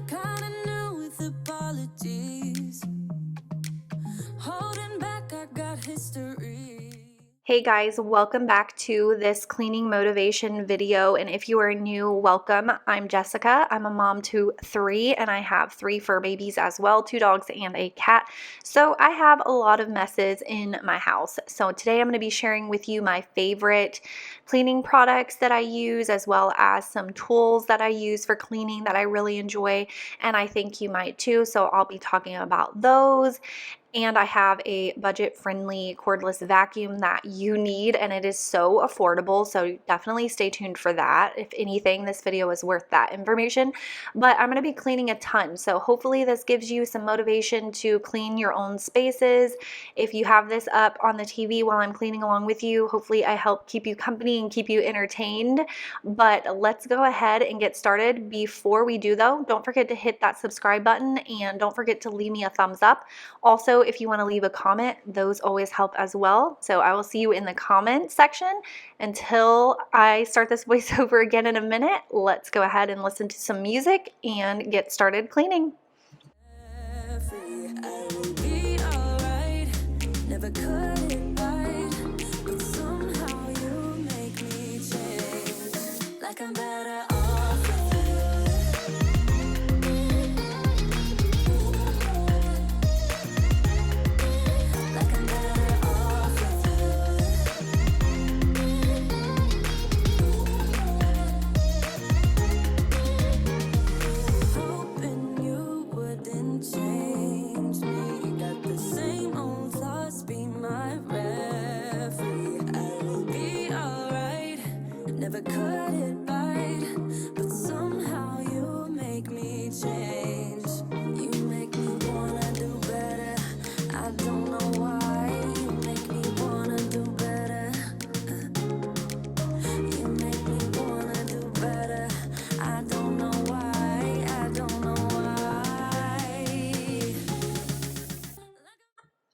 Kinda new with apologies. Holding back, I got history. Hey guys, welcome back to this cleaning motivation video, and if you are new, welcome. I'm Jessica. I'm a mom to 3 and I have 3 fur babies as well, 2 dogs and a cat. So I have a lot of messes in my house. So today I'm going to be sharing with you my favorite cleaning products that I use, as well as some tools that I use for cleaning that I really enjoy, and I think you might too. So I'll be talking about those. And I have a budget-friendly cordless vacuum that you need, and it is so affordable, so definitely stay tuned for that. If anything, this video is worth that information. But I'm going to be cleaning a ton, so hopefully this gives you some motivation to clean your own spaces. If you have this up on the TV while I'm cleaning along with you, hopefully I help keep you company and keep you entertained. But let's go ahead and get started. Before we do though, don't forget to hit that subscribe button and don't forget to leave me a thumbs up. Also, if you want to leave a comment, those always help as well. So I will see you in the comment section. Until I start this voiceover again in a minute, let's go ahead and listen to some music and get started cleaning. I will be alright. Never cut it right, but somehow you make me change. Like I'm better off with you. Like I'm better off with you. Hoping you wouldn't change me. Got the same old thoughts, be my referee. I will be alright. Never cut it right, but somehow you make me change. You make me wanna do better. I don't know why. You make me wanna do better. You make me wanna do better. I don't know why. I don't know why.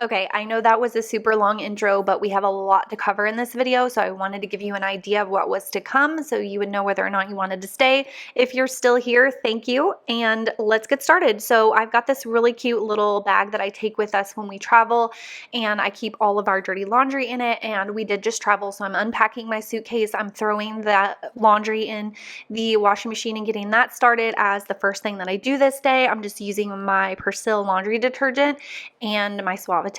Okay, I know that was a super long intro, but we have a lot to cover in this video, so I wanted to give you an idea of what was to come so you would know whether or not you wanted to stay. If you're still here, thank you, and let's get started. So I've got this really cute little bag that I take with us when we travel, and I keep all of our dirty laundry in it, and we did just travel, so I'm unpacking my suitcase. I'm throwing that laundry in the washing machine and getting that started as the first thing that I do this day. I'm just using my Persil laundry detergent and my Suavitel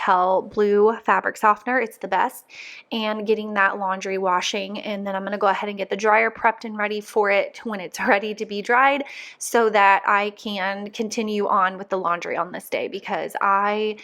blue fabric softener. It's the best. And getting that laundry washing, and then I'm going to go ahead and get the dryer prepped and ready for it when it's ready to be dried, so that I can continue on with the laundry on this day, because I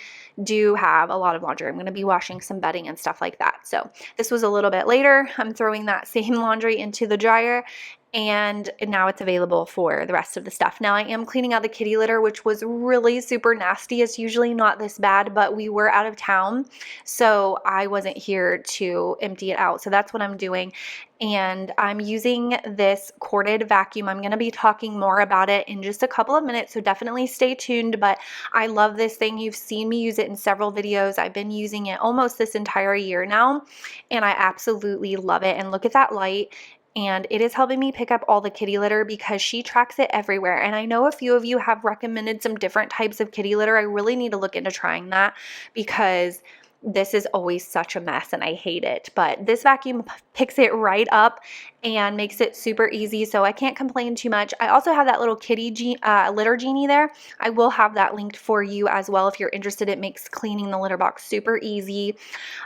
do have a lot of laundry. I'm going to be washing some bedding and stuff like that. So this was a little bit later. I'm throwing that same laundry into the dryer, and now it's available for the rest of the stuff. Now I am cleaning out the kitty litter, which was really super nasty. It's usually not this bad, but we were out of town, so I wasn't here to empty it out. So that's what I'm doing. And I'm using this corded vacuum. I'm going to be talking more about it in just a couple of minutes, so definitely stay tuned. But I love this thing. You've seen me use it in several videos. I've been using it almost this entire year now, and I absolutely love it. And look at that light. And it is helping me pick up all the kitty litter because she tracks it everywhere. And I know a few of you have recommended some different types of kitty litter. I really need to look into trying that, because this is always such a mess and I hate it. But this vacuum picks it right up and makes it super easy, so I can't complain too much. I also have that little kitty litter genie there. I will have that linked for you as well if you're interested. It makes cleaning the litter box super easy.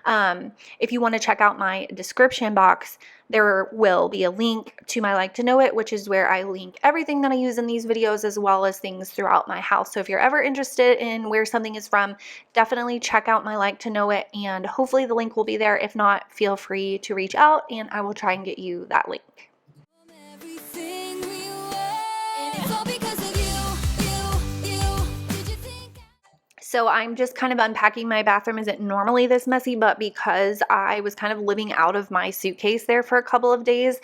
If you want to check out my description box, there will be a link to my Like to Know It, which is where I link everything that I use in these videos, as well as things throughout my house. So if you're ever interested in where something is from, definitely check out my Like to Know It, and hopefully the link will be there. If not, feel free to reach out and I will try and get you that link. Everything we were, and it's all because of you. Did you think? So I'm just kind of unpacking. My bathroom isn't normally this messy, but because I was kind of living out of my suitcase there for a couple of days,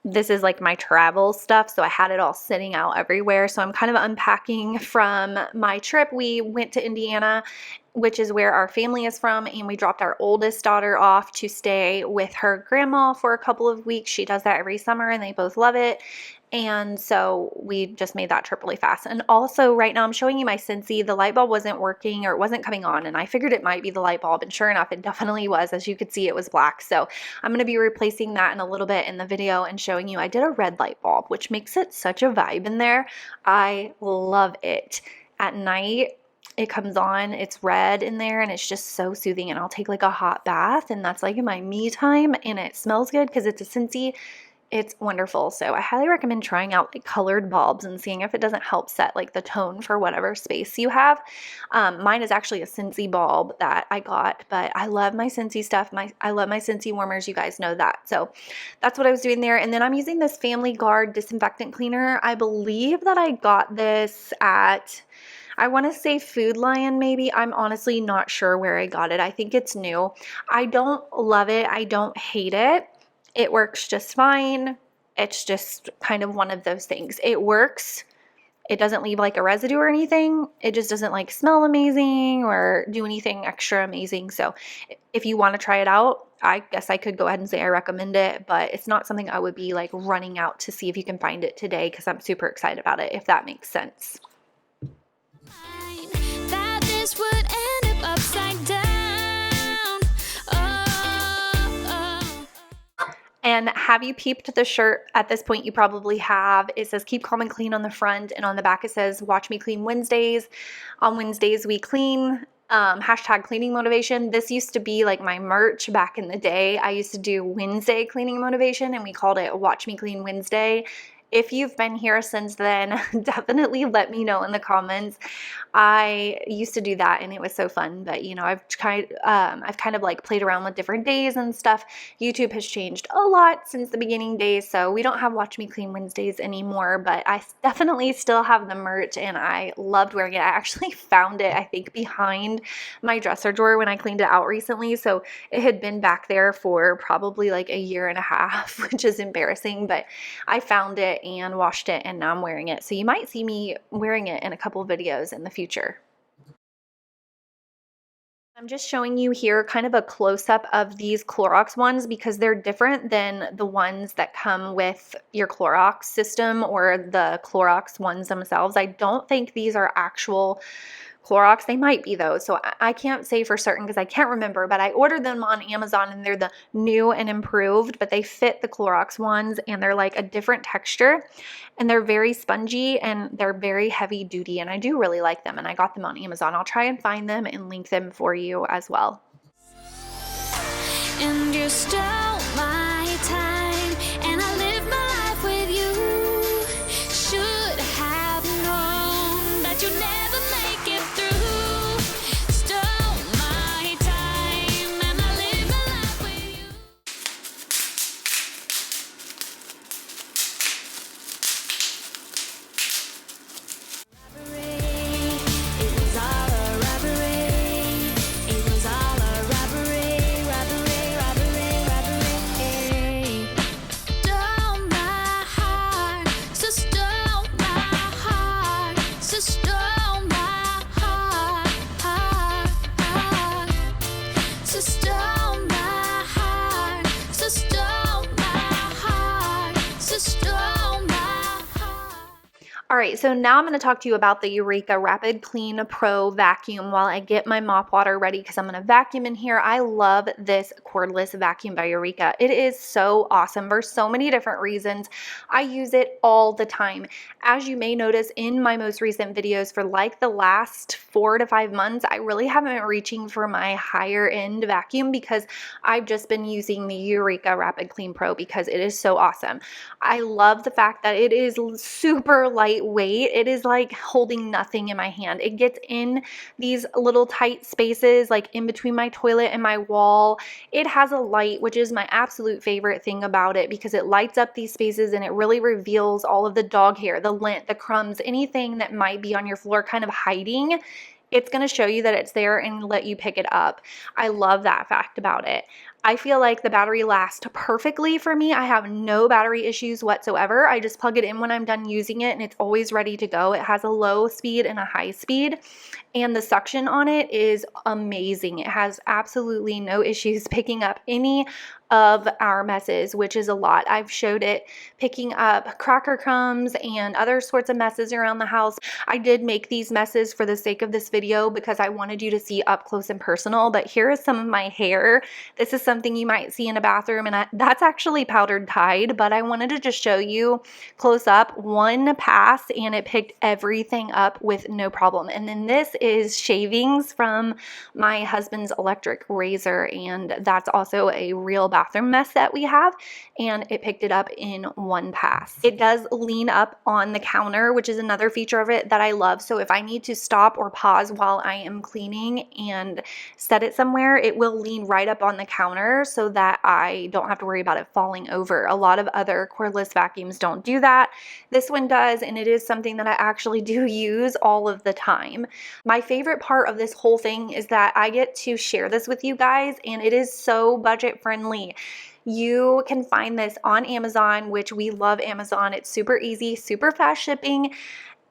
this is like my travel stuff, so I had it all sitting out everywhere. So I'm kind of unpacking from my trip. We went to Indiana which is where our family is from, and we dropped our oldest daughter off to stay with her grandma for a couple of weeks. She does that every summer and they both love it. And so we just made that trip really fast. And also right now I'm showing you my Scentsy. The light bulb wasn't working, or it wasn't coming on, and I figured it might be the light bulb, and sure enough it definitely was. As you could see, it was black. So I'm going to be replacing that in a little bit in the video and showing you I did a red light bulb, which makes it such a vibe in there. I love it. At night it comes on, it's red in there, and it's just so soothing, and I'll take like a hot bath, and that's like my me time, and it smells good because it's a Scentsy. It's wonderful. So I highly recommend trying out like colored bulbs and seeing if it doesn't help set like the tone for whatever space you have. Mine is actually a Scentsy bulb that I got, but I love my Scentsy stuff. I love my Scentsy warmers. You guys know that. So that's what I was doing there. And then I'm using this Family Guard disinfectant cleaner. I believe that I got this at, I want to say Food Lion maybe. I'm honestly not sure where I got it. I think it's new. I don't love it. I don't hate it. It works just fine. It's just kind of one of those things. It works. It doesn't leave like a residue or anything. It just doesn't like smell amazing or do anything extra amazing. So if you want to try it out, I guess I could go ahead and say I recommend it, but it's not something I would be like running out to see if you can find it today because I'm super excited about it, if that makes sense. That this would end up upside down. And have you peeped the shirt? At this point you probably have. It says keep calm and clean on the front, and on the back it says watch me clean Wednesdays. On Wednesdays we clean. Hashtag cleaning motivation. This used to be like my merch back in the day. I used to do Wednesday cleaning motivation, and we called it watch me clean Wednesday. If you've been here since then, definitely let me know in the comments. I used to do that and it was so fun, but you know, I've kind of like played around with different days and stuff. YouTube has changed a lot since the beginning days, so we don't have Watch Me Clean Wednesdays anymore, but I definitely still have the merch and I loved wearing it. I actually found it, I think, behind my dresser drawer when I cleaned it out recently, so it had been back there for probably like a year and a half, which is embarrassing, but I found it and washed it and now I'm wearing it. So you might see me wearing it in a couple videos in the future. I'm just showing you here kind of a close-up of these Clorox ones because they're different than the ones that come with your Clorox system or the Clorox ones themselves. I don't think these are actual Clorox. They might be though, so I can't say for certain because I can't remember, but I ordered them on Amazon and they're the new and improved, but they fit the Clorox ones and they're like a different texture and they're very spongy and they're very heavy duty, and I do really like them, and I got them on Amazon. I'll try and find them and link them for you as well. And you stole my time, and I live my life with you. Should have known that you never make it through. Stole my time, and I live my life with you. It was all a robbery. It was all a robbery, robbery, robbery, robbery. Stole my heart, so stole my heart, so stole my heart, so stole my heart, so stole my heart, so stole my heart. All right, so now I'm going to talk to you about the Eureka Rapid Clean Pro Vacuum while I get my mop water ready because I'm going to vacuum in here. I love this cordless vacuum by Eureka. It is so awesome for so many different reasons. I use it all the time. As you may notice in my most recent videos for like the last 4 to 5 months, I really haven't been reaching for my higher end vacuum because I've just been using the Eureka Rapid Clean Pro because it is so awesome. I love the fact that it is super lightweight. It is like holding nothing in my hand. It gets in these little tight spaces like in between my toilet and my wall. It has a light, which is my absolute favorite thing about it because it lights up these spaces and it really reveals all of the dog hair, the lint, the crumbs, anything that might be on your floor kind of hiding. It's going to show you that it's there and let you pick it up. I love that fact about it. I feel like the battery lasts perfectly for me. I have no battery issues whatsoever. I just plug it in when I'm done using it and it's always ready to go. It has a low speed and a high speed, and the suction on it is amazing. It has absolutely no issues picking up any of our messes, which is a lot. I've showed it picking up cracker crumbs and other sorts of messes around the house. I did make these messes for the sake of this video because I wanted you to see up close and personal, but here is some of my hair. This is something you might see in a bathroom, and that's actually powdered Tide, but I wanted to just show you close up. One pass and it picked everything up with no problem. And then this is shavings from my husband's electric razor, and that's also a real bathroom mess that we have, and it picked it up in one pass. It does lean up on the counter, which is another feature of it that I love. So if I need to stop or pause while I am cleaning and set it somewhere, it will lean right up on the counter so that I don't have to worry about it falling over. A lot of other cordless vacuums don't do that. This one does, and it is something that I actually do use all of the time. My favorite part of this whole thing is that I get to share this with you guys, and it is so budget friendly. You can find this on Amazon, which we love Amazon. It's super easy, super fast shipping,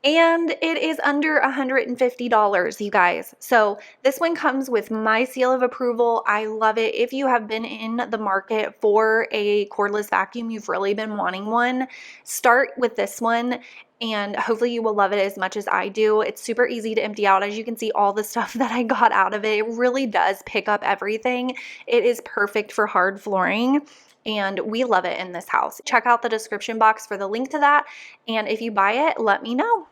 and it is under $150, you guys. So this one comes with my seal of approval. I love it. If you have been in the market for a cordless vacuum, you've really been wanting one, start with this one. And hopefully you will love it as much as I do. It's super easy to empty out. As you can see, all the stuff that I got out of it, it really does pick up everything. It is perfect for hard flooring, and we love it in this house. Check out the description box for the link to that. And if you buy it, let me know.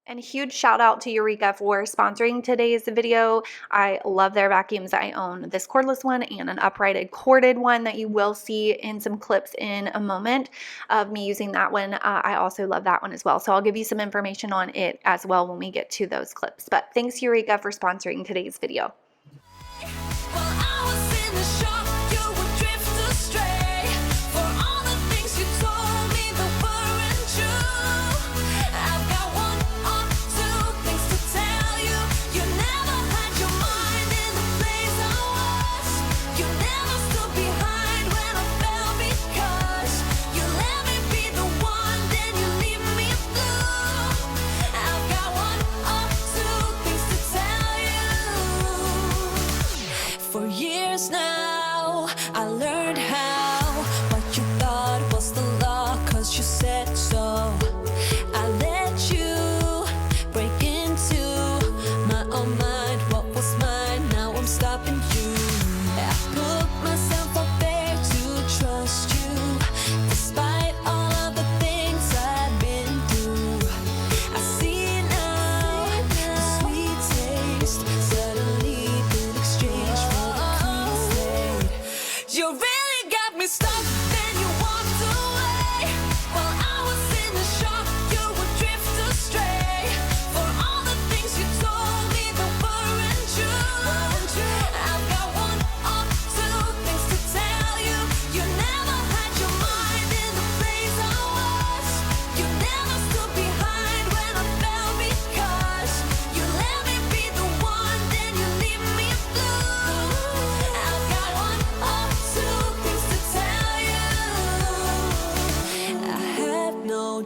And huge shout out to Eureka for sponsoring today's video. I love their vacuums. I own this cordless one and an uprighted corded one that you will see in some clips in a moment of me using that one. I also love that one as well. So I'll give you some information on it as well when we get to those clips. But thanks, Eureka, for sponsoring today's video.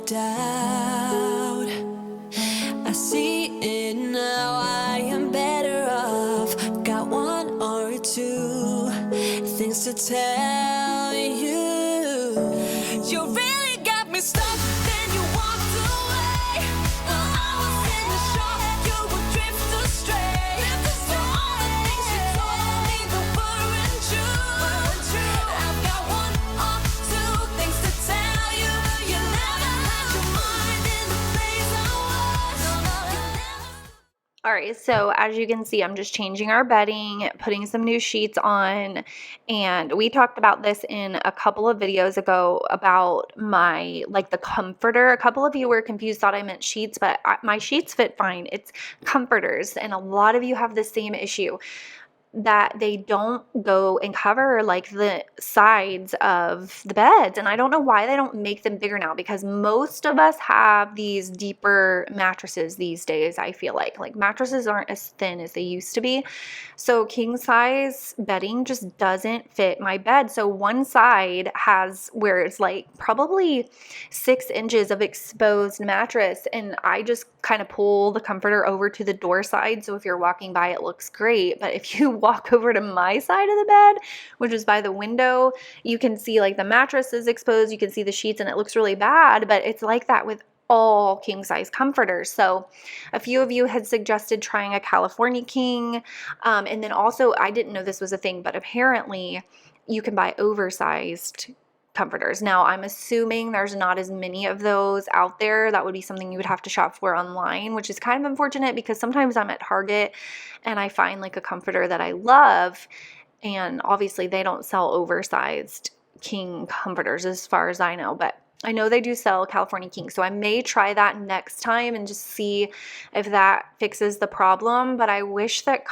Doubt. I see it now, I am better off. Got one or two things to tell you. You really got me stuck, then you walked away. Well, I was in the shock, you would drift astray. For all the things you told me that weren't true. I've got one or two things to tell you. You never had your mind in the place I was. All right, so as you can see, I'm just changing our bedding, putting some new sheets on, and we talked about this in a couple of videos ago about the comforter. A couple of you were confused, thought I meant sheets, but my sheets fit fine. It's comforters, and a lot of you have the same issue. that they don't go and cover like the sides of the beds. And I don't know why they don't make them bigger now, because most of us have these deeper mattresses these days. I feel like mattresses aren't as thin as they used to be. So king size bedding just doesn't fit my bed. So one side has where it's like probably 6 inches of exposed mattress, and I just kind of pull the comforter over to the door side. So if you're walking by, it looks great. But if you walk over to my side of the bed, which is by the window, you can see like the mattress is exposed, you can see the sheets, and it looks really bad. But it's like that with all king size comforters. So a few of you had suggested trying a California king. And then also, I didn't know this was a thing, but apparently you can buy oversized comforters. Now, I'm assuming there's not as many of those out there. That would be something you would have to shop for online, which is kind of unfortunate, because sometimes I'm at Target and I find like a comforter that I love, and obviously they don't sell oversized king comforters as far as I know, but I know they do sell California king. So I may try that next time and just see if that fixes the problem. But I wish that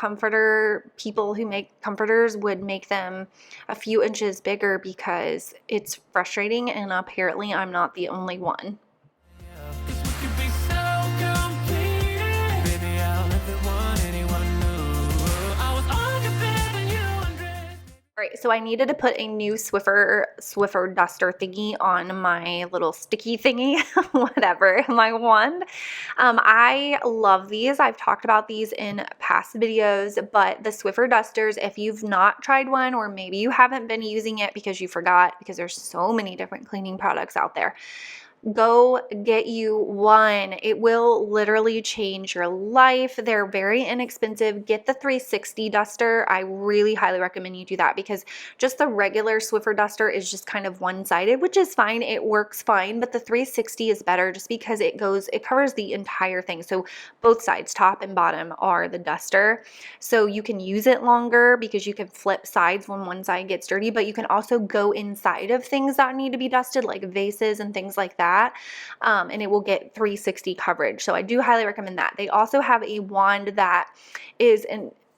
people who make comforters would make them a few inches bigger, because it's frustrating, and apparently I'm not the only one. All right, so I needed to put a new Swiffer duster thingy on my little sticky thingy, whatever, my wand. I love these. I've talked about these in past videos, but the Swiffer dusters, if you've not tried one, or maybe you haven't been using it because you forgot, because there's so many different cleaning products out there, go get you one. It will literally change your life. They're very inexpensive. Get the 360 duster. I really highly recommend you do that, because just the regular Swiffer duster is just kind of one-sided, which is fine. It works fine, but the 360 is better just because it covers the entire thing. So both sides, top and bottom, are the duster. So you can use it longer because you can flip sides when one side gets dirty, but you can also go inside of things that need to be dusted, like vases and things like that. And it will get 360 coverage. So I do highly recommend that. They also have a wand that is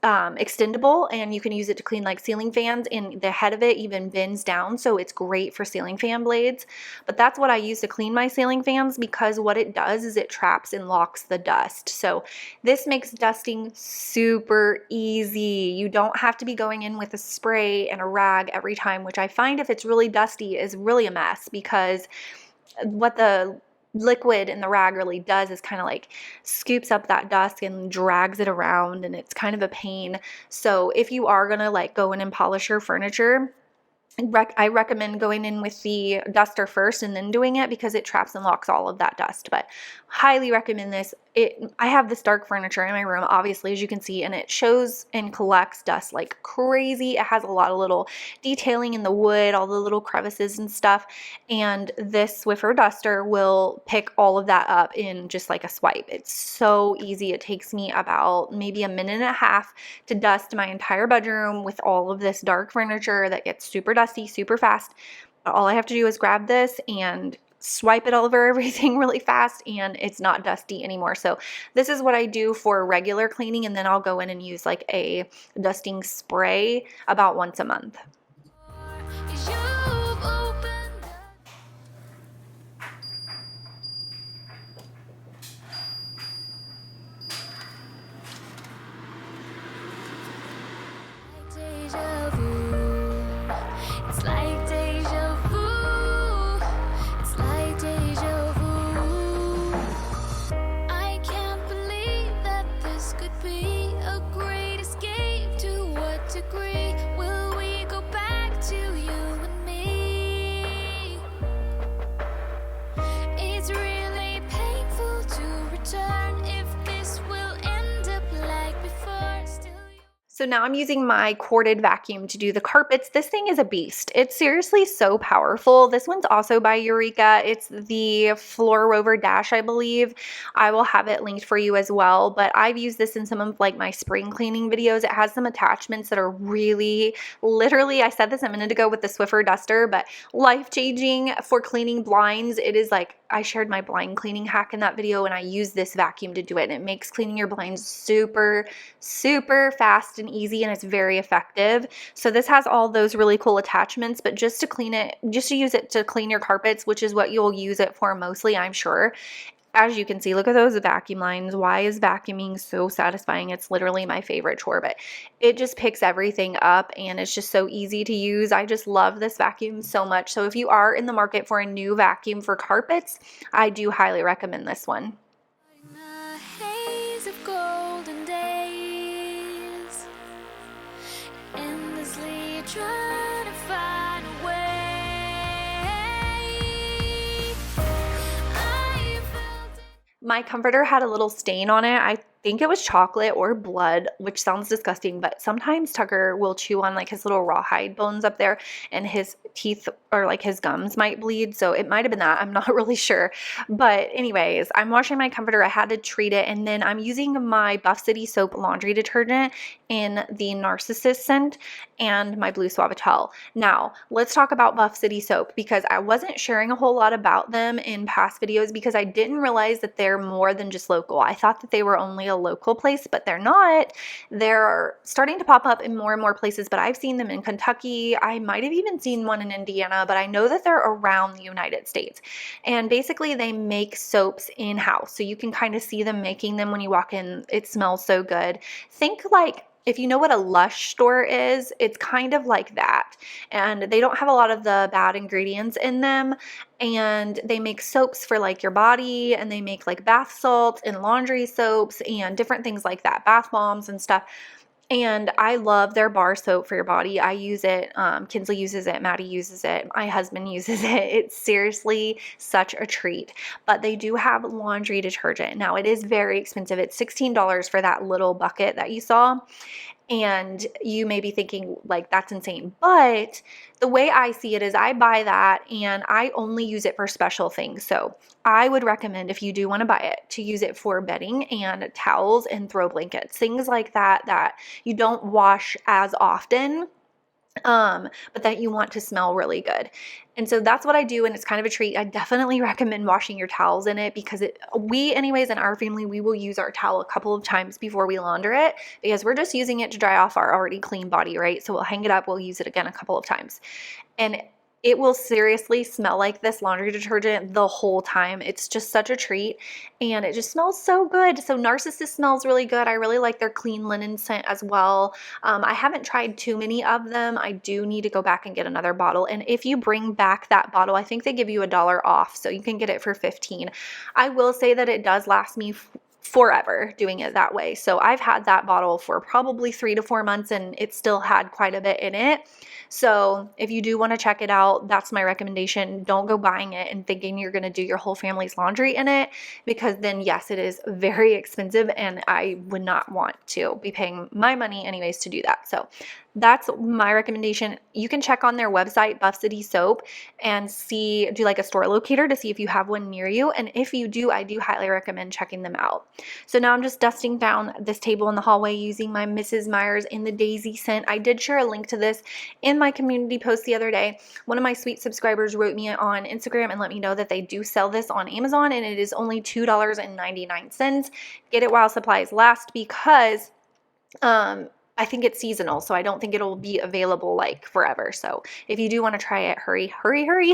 extendable, and you can use it to clean like ceiling fans, and the head of it even bends down, so it's great for ceiling fan blades. But that's what I use to clean my ceiling fans, because what it does is it traps and locks the dust. So this makes dusting super easy. You don't have to be going in with a spray and a rag every time, which I find if it's really dusty is really a mess, because what the liquid in the rag really does is kind of like scoops up that dust and drags it around, and it's kind of a pain. So if you are gonna like go in and polish your furniture, I recommend going in with the duster first and then doing it, because it traps and locks all of that dust. But highly recommend this. I have this dark furniture in my room, obviously, as you can see, and it shows and collects dust like crazy. It has a lot of little detailing in the wood, all the little crevices and stuff, and this Swiffer duster will pick all of that up in just like a swipe. It's so easy. It takes me about maybe a minute and a half to dust my entire bedroom with all of this dark furniture that gets super dusty super fast. All I have to do is grab this and swipe it all over everything really fast, and it's not dusty anymore. So this is what I do for regular cleaning, and then I'll go in and use like a dusting spray about once a month. So now I'm using my corded vacuum to do the carpets. This thing is a beast. It's seriously so powerful. This one's also by Eureka. It's the Floor Rover Dash, I believe. I will have it linked for you as well, but I've used this in some of like my spring cleaning videos. It has some attachments that are really, literally, I said this a minute ago with the Swiffer duster, but life-changing for cleaning blinds. It is like, I shared my blind cleaning hack in that video, and I use this vacuum to do it, and it makes cleaning your blinds super, super fast and easy and it's very effective. So this has all those really cool attachments, but just to clean it, just to use it to clean your carpets, which is what you'll use it for mostly, I'm sure. As you can see, look at those vacuum lines. Why is vacuuming so satisfying? It's literally my favorite chore, but it just picks everything up and it's just so easy to use. I just love this vacuum so much. So if you are in the market for a new vacuum for carpets, I do highly recommend this one. In a haze of golden days, endlessly trying to find a way. I felt My comforter had a little stain on it. I think it was chocolate or blood, which sounds disgusting, but sometimes Tucker will chew on like his little rawhide bones up there and his teeth or like his gums might bleed. So it might have been that. I'm not really sure. But anyways, I'm washing my comforter. I had to treat it. And then I'm using my Buff City soap laundry detergent in the Narcissus scent and my Blue Suavitel. Now, let's talk about Buff City soap because I wasn't sharing a whole lot about them in past videos because I didn't realize that they're more than just local. I thought that they were only a local place, but they're not. They're starting to pop up in more and more places, but I've seen them in Kentucky. I might have even seen one in Indiana, but I know that they're around the United States. And basically they make soaps in-house. So you can kind of see them making them when you walk in. It smells so good. Think like, if you know what a Lush store is, it's kind of like that. And they don't have a lot of the bad ingredients in them. And they make soaps for like your body, and they make like bath salts and laundry soaps and different things like that, bath bombs and stuff. And I love their bar soap for your body. I use it. Kinsley uses it. Maddie uses it. My husband uses it. It's seriously such a treat. But they do have laundry detergent. Now, it is very expensive. It's $16 for that little bucket that you saw. And you may be thinking like, that's insane. But the way I see it is I buy that and I only use it for special things. So I would recommend, if you do want to buy it, to use it for bedding and towels and throw blankets, things like that, that you don't wash as often, but that you want to smell really good. And so that's what I do, and it's kind of a treat. I definitely recommend washing your towels in it because we anyways in our family, we will use our towel a couple of times before we launder it because we're just using it to dry off our already clean body, right? So we'll hang it up, we'll use it again a couple of times. And it will seriously smell like this laundry detergent the whole time. It's just such a treat, and it just smells so good. So Narcissus smells really good. I really like their clean linen scent as well. I haven't tried too many of them. I do need to go back and get another bottle. And if you bring back that bottle, I think they give you $1 off, so you can get it for $15. I will say that it does last me forever doing it that way. So I've had that bottle for probably 3 to 4 months and it still had quite a bit in it. So if you do want to check it out, that's my recommendation. Don't go buying it and thinking you're going to do your whole family's laundry in it, because then yes, it is very expensive and I would not want to be paying my money anyways to do that. So that's my recommendation. You can check on their website, Buff City Soap, and do like a store locator to see if you have one near you. And if you do, I do highly recommend checking them out. So now I'm just dusting down this table in the hallway using my Mrs. Meyer's in the Daisy scent. I did share a link to this in my community post the other day. One of my sweet subscribers wrote me on Instagram and let me know that they do sell this on Amazon, and it is only $2.99. Get it while supplies last because I think it's seasonal, so I don't think it'll be available like forever. So if you do want to try it, hurry, hurry, hurry.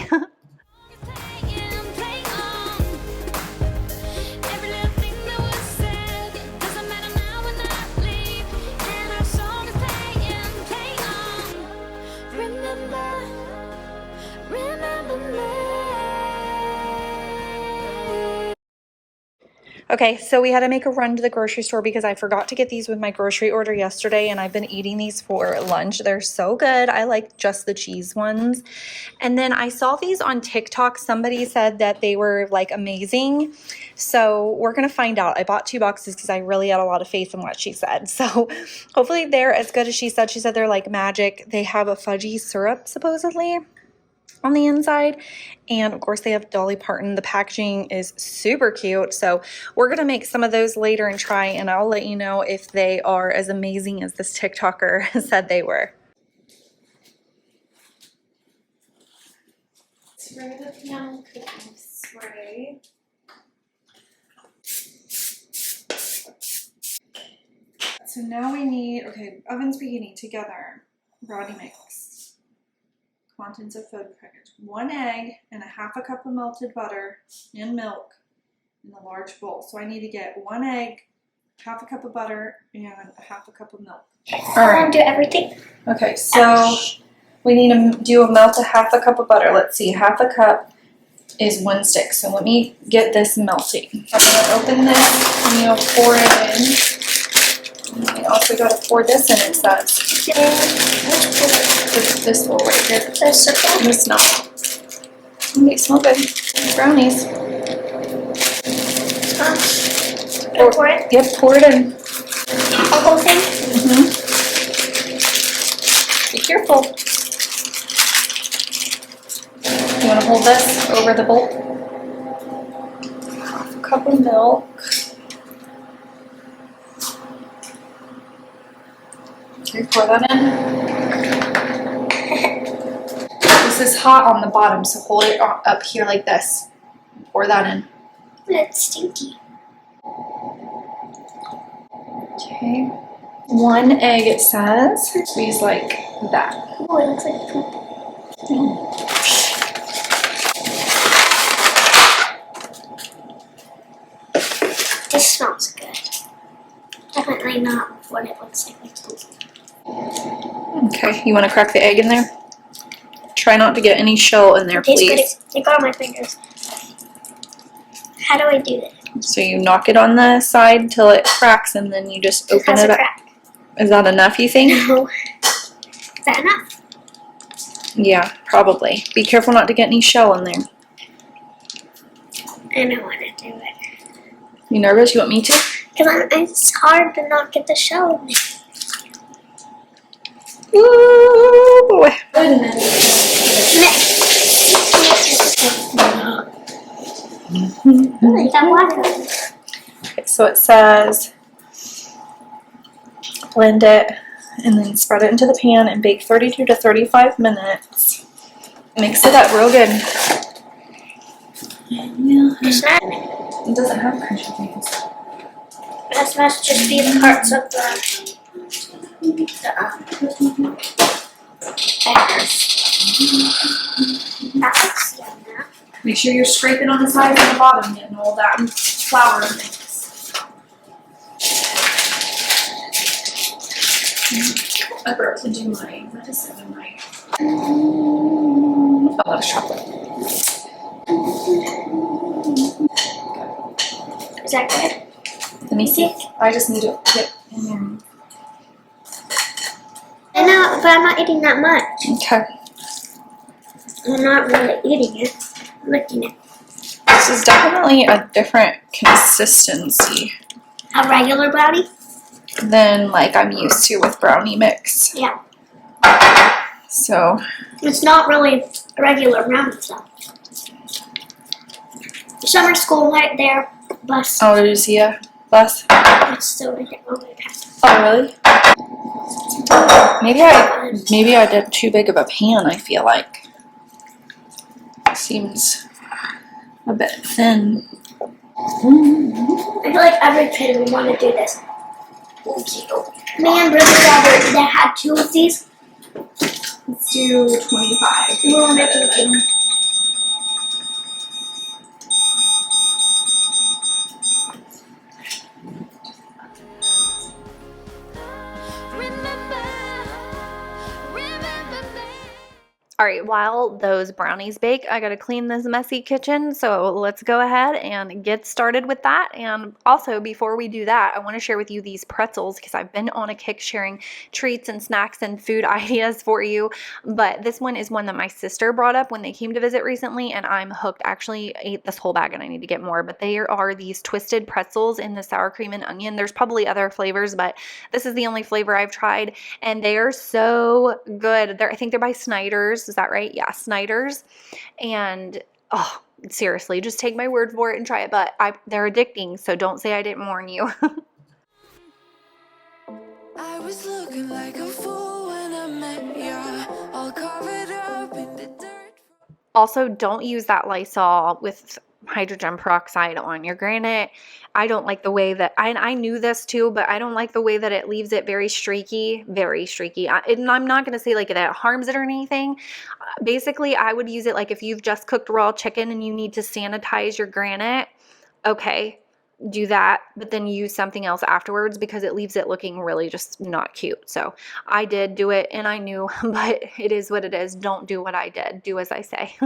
Okay, so we had to make a run to the grocery store because I forgot to get these with my grocery order yesterday, and I've been eating these for lunch. They're so good. I like just the cheese ones. And then I saw these on TikTok. Somebody said that they were like amazing. So we're going to find out. I bought 2 boxes because I really had a lot of faith in what she said. So hopefully they're as good as she said. She said they're like magic. They have a fudgy syrup supposedly on the inside, and of course they have Dolly Parton. The packaging is super cute, so we're gonna make some of those later and try, and I'll let you know if they are as amazing as this TikToker said they were. Spray the piano cooking spray. so now we need, okay, ovens preheating together. Brownie mix. Contents of food package. 1 egg and a 1/2 cup of melted butter and milk in a large bowl. So I need to get 1 egg, 1/2 cup of butter, and a 1/2 cup of milk. All right. Do everything. Okay, so we need to melt a 1/2 cup of butter. Let's see, 1/2 cup is 1 stick. So let me get this melting. I'm gonna open this and you'll pour it in. And we also gotta pour this in, it says. This little right here. There's circle. They smell. They smell good. Brownies. Pour it. Yep, pour it in. The whole thing. Be careful. You want to hold this over the bowl? 1/2 cup of milk. Okay, pour that in. This is hot on the bottom, so hold it up here like this. Pour that in. It's stinky. Okay. 1 egg, it says. Squeeze like that. Oh, it looks like poop. This smells good. Definitely not what it looks like. Okay, you want to crack the egg in there? Try not to get any shell in there, please. It got on my fingers. How do I do this? So you knock it on the side till it cracks, and then you just open it up. Crack. Is that enough, you think? No. Is that enough? Yeah, probably. Be careful not to get any shell in there. I don't want to do it. You nervous? You want me to? Because it's hard to not get the shell in there. Ooh, boy. Okay, so it says blend it and then spread it into the pan and bake 32 to 35 minutes. Mix it up real good. It's not. It doesn't have crunchy things. This must just be the parts of the that looks yum now. Make sure you're scraping on the sides and the bottom, getting all that flour mix. I forgot to do my medicine and my oh, that was chocolate. Is that good? Let me see. I just need to get in there. I know, but I'm not eating that much. Okay. I'm not really eating it. I'm licking it. This is definitely a different consistency A regular brownie? than like I'm used to with brownie mix. Yeah. So It's not really a regular brownie though. Summer school right there. Bus. oh, did you see a bus? It's still right there. Oh my God. Oh, really? Maybe I did too big of a pan, I feel like. Seems a bit thin. I feel like every kid would want to do this. Man, really rather that had 2 of these. Let's do 25. We were making a cake. All right, while those brownies bake, I gotta clean this messy kitchen, so let's go ahead and get started with that. And also, before we do that, I wanna share with you these pretzels because I've been on a kick sharing treats and snacks and food ideas for you. But this one is one that my sister brought up when they came to visit recently, and I'm hooked. I actually ate this whole bag and I need to get more, but they are these twisted pretzels in the sour cream and onion. There's probably other flavors, but this is the only flavor I've tried, and they are so good. I think they're by Snyder's. Is that right? Yeah, Snyder's. And oh, seriously, just take my word for it and try it. But they're addicting, so don't say I didn't warn you. I was looking like a fool when I met ya, all covered up in the dirt. Also, don't use that Lysol with hydrogen peroxide on your granite. I don't like the way that, I knew this too, but I don't like the way that it leaves it very streaky, and I'm not going to say like that it harms it or anything. Basically, I would use it like if you've just cooked raw chicken and you need to sanitize your granite, okay, do that, but then use something else afterwards because it leaves it looking really just not cute. So I did do it and I knew, but it is what it is. Don't do what I did. Do as I say.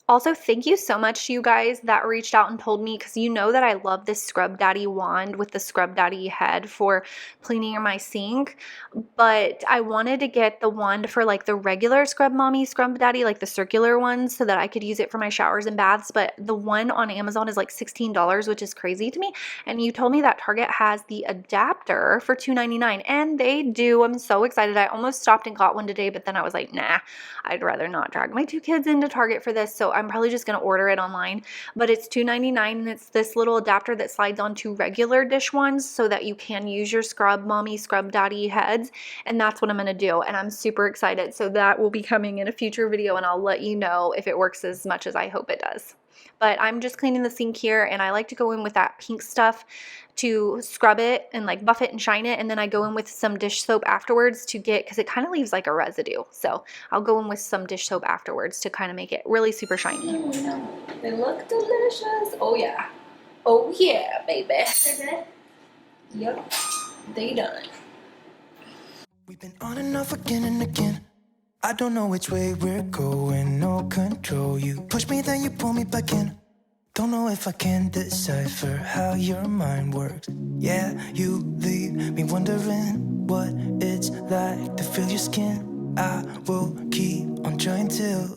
Also, thank you so much to you guys that reached out and told me, because you know that I love this Scrub Daddy wand with the Scrub Daddy head for cleaning my sink, but I wanted to get the wand for like the regular Scrub Mommy, Scrub Daddy, like the circular ones, so that I could use it for my showers and baths, but the one on Amazon is like $16, which is crazy to me, and you told me that Target has the adapter for $2.99, and they do. I'm so excited. I almost stopped and got one today, but then I was like, nah, I'd rather not drag my 2 kids into Target for this, so I'm probably just going to order it online. But it's $2.99, and it's this little adapter that slides onto regular dish wands so that you can use your Scrub Mommy, Scrub Daddy heads, and that's what I'm going to do, and I'm super excited. So that will be coming in a future video, and I'll let you know if it works as much as I hope it does. But I'm just cleaning the sink here, and I like to go in with that pink stuff to scrub it and like buff it and shine it, and then I go in with some dish soap afterwards to get, because it kind of leaves like a residue, so I'll go in with some dish soap afterwards to kind of make it really super shiny. They look delicious. Oh yeah. Oh yeah, baby. They're good? Yep. They done. We've been on and off again and again. I don't know which way we're going, no control. You push me, then you pull me back in. Don't know if I can decipher how your mind works. Yeah, you leave me wondering what it's like to feel your skin. I will keep on trying till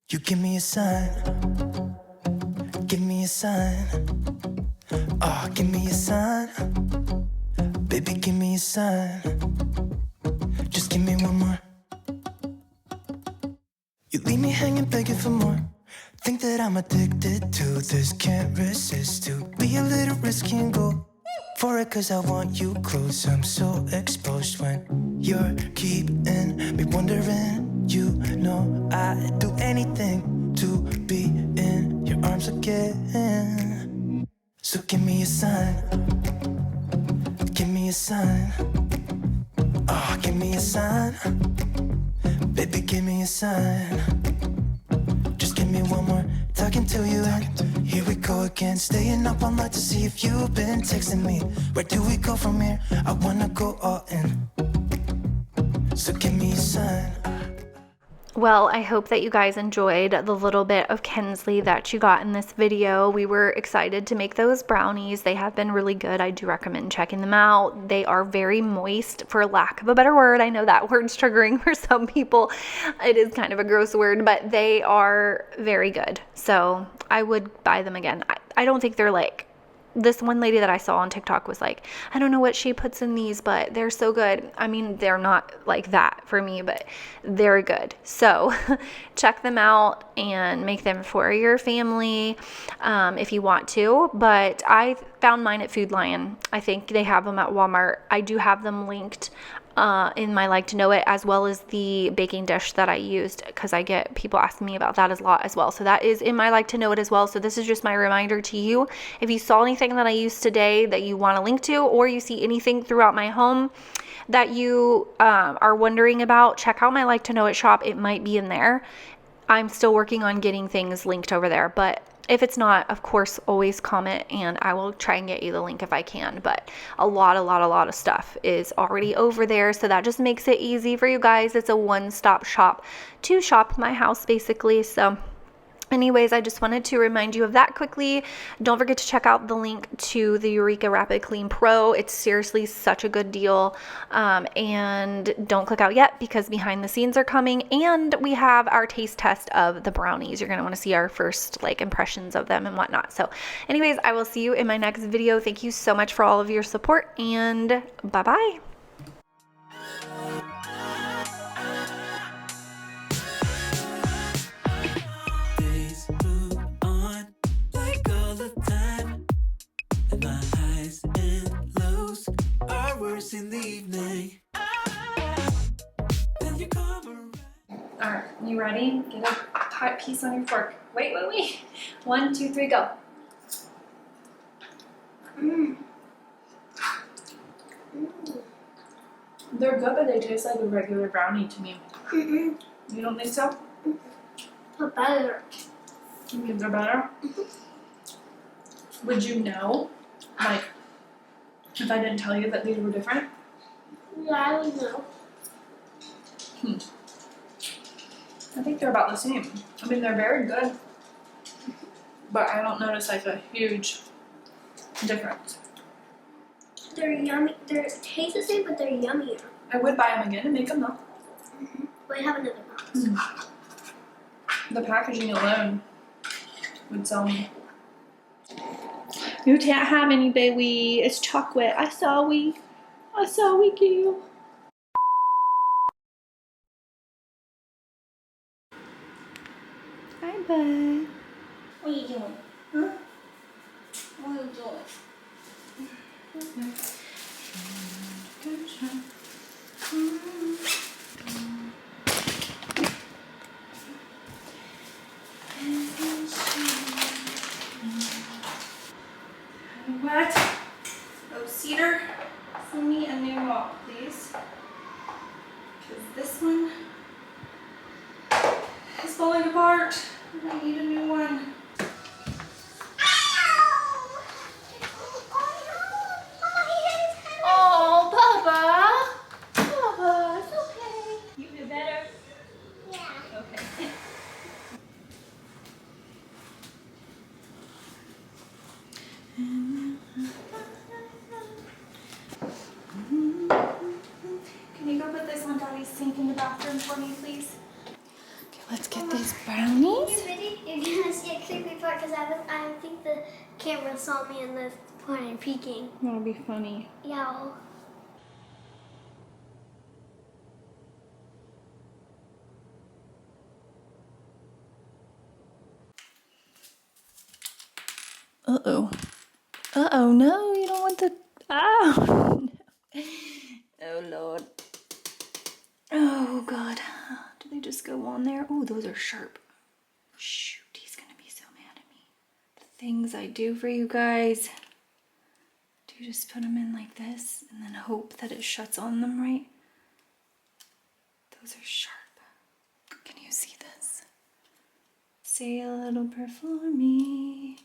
you give me a sign. Give me a sign. Oh, give me a sign. Baby, give me a sign. Just give me one more. You leave me hanging, begging for more. Think that I'm addicted to this, can't resist to be a little risky and go for it, cause I want you close. I'm so exposed when you're keeping me wondering. You know I'd do anything to be in your arms again. So give me a sign. Give me a sign. Oh, give me a sign. Baby, give me a sign. Just give me one more talking to you, and here we go again. Staying up all night to see if you've been texting me. Where do we go from here? I wanna go all in. So give me a sign. Well, I hope that you guys enjoyed the little bit of Kensley that you got in this video. We were excited to make those brownies. They have been really good. I do recommend checking them out. They are very moist, for lack of a better word. I know that word's triggering for some people. It is kind of a gross word, but they are very good. So I would buy them again. I don't think they're like, this one lady that I saw on TikTok was like, I don't know what she puts in these, but they're so good. I mean, they're not like that for me, but they're good. So check them out and make them for your family if you want to. But I found mine at Food Lion. I think they have them at Walmart. I do have them linked in my like to know it, as well as the baking dish that I used, because I get people asking me about that a lot as well. So that is in my like to know it as well. So this is just my reminder to you. If you saw anything that I used today that you want to link to, or you see anything throughout my home that you are wondering about, check out my like to know it shop. It might be in there. I'm still working on getting things linked over there, but if it's not, of course, always comment and I will try and get you the link if I can. But a lot of stuff is already over there. So that just makes it easy for you guys. It's a one-stop shop to shop my house basically. So anyways, I just wanted to remind you of that quickly. Don't forget to check out the link to the Eureka Rapid Clean Pro. It's seriously such a good deal. And don't click out yet because behind the scenes are coming, and we have our taste test of the brownies. You're going to want to see our first like impressions of them and whatnot. So anyways, I will see you in my next video. Thank you so much for all of your support, and bye-bye. In the evening. Alright, you ready? Get a hot piece on your fork. Wait. 1, 2, 3, go. They're good, but they taste like a regular brownie to me. You don't think so? But better. You think they're better? Would you know, like, if I didn't tell you that these were different? Yeah, I would know. I think they're about the same. I mean, they're very good, but I don't notice like a huge difference. They're yummy. They taste the same, but they're yummier. I would buy them again and make them though. Wait, have another box. The packaging alone would sell me. You can't have any, baby. It's chocolate. I saw we do. Hi, bud. What are you doing? Huh? What are you doing? What? Oh, Cedar, send me a new mop, please. Because this one is falling apart. I need a new one. Oh, Bubba. Bubba, it's okay. You feel better? Yeah. Okay. Can you go put this on Daddy's sink in the bathroom for me, please? Okay, let's get these brownies. You ready? You're gonna see a creepy part because I think the camera saw me in the corner peeking. That'll be funny. Yeah. Uh-oh. Uh-oh, no, you don't want the... Oh, no. Oh, Lord. Oh, God. Do they just go on there? Oh, those are sharp. Shoot, he's going to be so mad at me. The things I do for you guys. Do you just put them in like this and then hope that it shuts on them right? Those are sharp. Can you see this? Say a little prayer for me,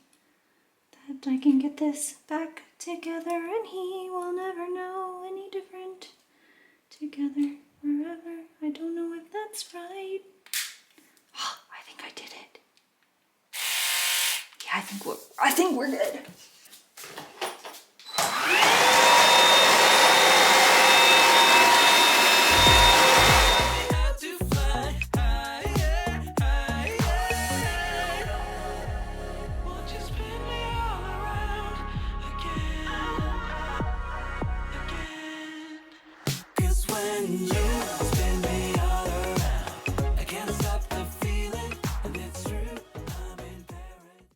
that I can get this back together and he will never know any different. Together forever. I don't know if that's right. Oh, I think I did it. Yeah, I think we're good. and you.